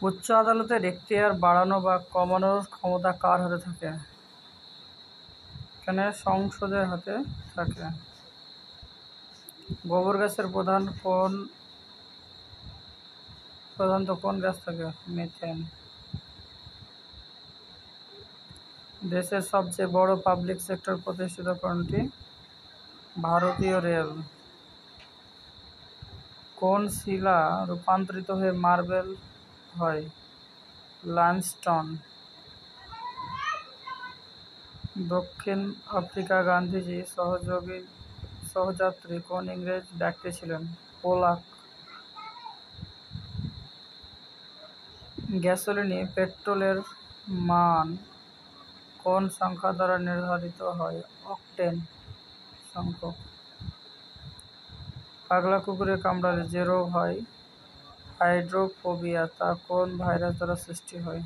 উচ্চ আদালতের এখতিয়ার বাড়ানো বা কমানোর ক্ষমতা কার হাতে থাকে? এখানে সংসদের হাতে থাকে। গোবর গ্যাসের প্রধানত কোন গ্যাস থাকে? মিথেন। দেশের সবচেয়ে বড় পাবলিক সেক্টর প্রতিষ্ঠিত কোনটি? ভারতীয় রেল। কোন শিলা রূপান্তরিত হয়ে মার্বেল হয়? লাইমস্টোন। দক্ষিণ আফ্রিকা গান্ধীজি সহযাত্রী কোন ইংরেজ ব্যক্তি ছিলেন? পোলাক। গ্যাসোলিনে পেট্রোলের মান কোন সংখ্যা দ্বারা নির্ধারিত হয়? অক্টেন সংখ্যক। পাগলা কুকুরে কামড়ালে যে রোগ হয় হাইড্রোফোবিয়া, তা কোন ভাইরাস দ্বারা সৃষ্টি হয়?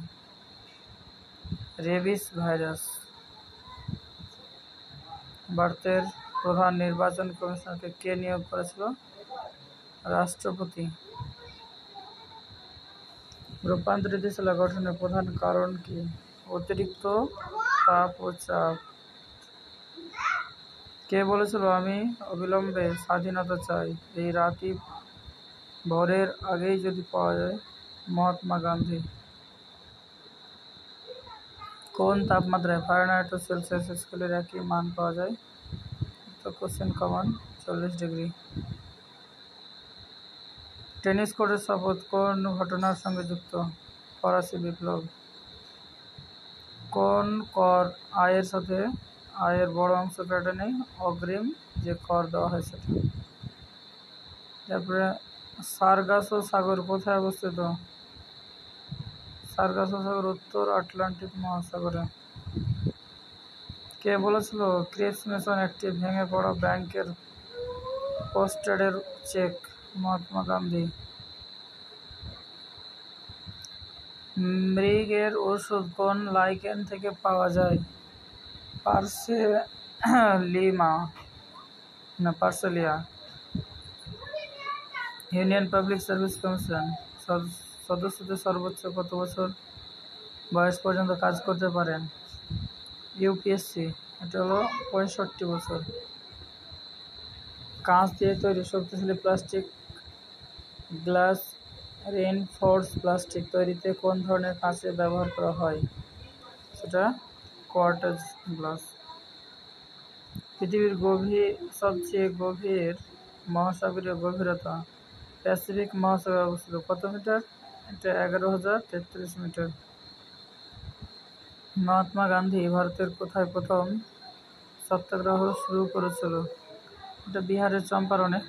Rabies virus. ভারতের প্রধান নির্বাচন কমিশনারকে কে নিয়োগ করেছিল? রাষ্ট্রপতি। রূপান্তরিত শিলা গঠনের প্রধান কারণ কি? অতিরিক্ত তাপ ও চাপ। কে বলেছিল আমি অবিলম্বে স্বাধীনতা চাই, এই রাতই ভোরের আগেই যদি পাওয়া যায়? মহাত্মা গান্ধী। কোন তাপমাত্রায় ফারেনহাইট ও সেলসিয়াস স্কেলের একই মান পাওয়া যায়? তো কোশ্চেন কমন 40 ডিগ্রি। টেনিস কোর্টের শপথ কোন ঘটনার সঙ্গে যুক্ত? ফরাসি বিপ্লব। কোন কর আয়ের সাথে আয়ের বড় অংশ কেটে নেই? অগ্রিম যে কর দেওয়া হয় সেটা। তারপরে সার্গাসো সাগর কোথায় অবস্থিত? সার্গাসো সাগর উত্তর আটলান্টিক মহাসাগরে। কে বলেছিল ক্রিপস মিশন একটি ভেঙে পড়া ব্যাংকের পোস্টেডের চেক? মহাত্মা গান্ধী। মৃগের ওষুধ কোন লাইকেন থেকে পাওয়া যায়? পার্সেলিয়া। ইউনিয়ন পাবলিক সার্ভিস কমিশন সদস্যদের সর্বোচ্চ কত বছর বয়স পর্যন্ত কাজ করতে পারেন? ইউপিএসসি, এটা হলো 65 বছর। কাঁচ দিয়ে তৈরি শক্তিশালী প্লাস্টিক গ্লাস রেইনফোর্সড প্লাস্টিক তৈরিতে কোন ধরনের কাঁচের ব্যবহার করা হয়? সেটা কোয়ার্টজ গ্লাস। পৃথিবীর সবচেয়ে গভীর মহাসাগরীয় গভীরতা প্যাসিফিক মহাসাগরে অবস্থিত। কত মিটার? এটা 11,033 মিটার। মহাত্মা গান্ধী ভারতের কোথায় প্রথম সত্যাগ্রহ শুরু করেছিল? এটা বিহারের চম্পারণে।